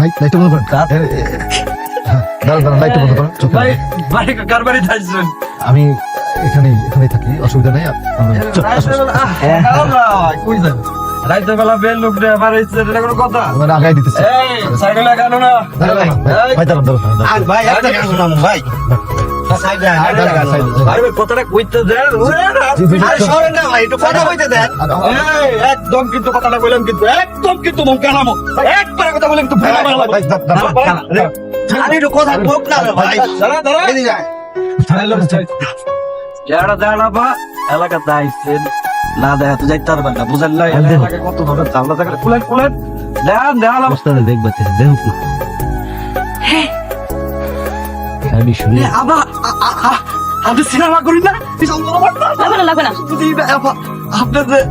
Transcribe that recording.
ভাই লাইটটা বন্ধ করেন। দাঁড়ান লাইটটা বন্ধ করেন। চোখ ভাই ভাই কার বাড়িতে আসছেন? আমি এখানেই থাকি, অসুবিধা নেই। কই যান? রাইতে বেলা বেল লোক রে আমার ইচ্ছে এটা কোনো কথা? আমরা আগাই দিতেছি। এই সাইকেল লাগানো না। ভাই দাঁড়ান। ভাই একটা গান শোনাম ভাই সাইডে আরে ভাই কথাটা কইতে দেন। আরে সরেন না ভাই একটু কথা কইতে দেন এই একদম কিন্তু কথাটা কইলাম কিন্তু একদম কিন্তু মন কানামো একবারে কথা বলে কিন্তু ভেলা ভেলা ভাই দাঁড়ান। আরে একটু কথা বক না রে ভাই দাঁড়া দাঁড়া এদিকে আয়। যারা দাঁড়াবা এলাকা দাইছেন না দেখা তো যাইতে পারবেন না বুঝেন না এলাকা কত ধরে ঝামেলা থাকে কুলেন কুলেন দেখান দেখালাম দেখবা দেখো আমি শুনি আবা আপনি সিনেমা করি না লাগবে না লাগবে না আপনাদের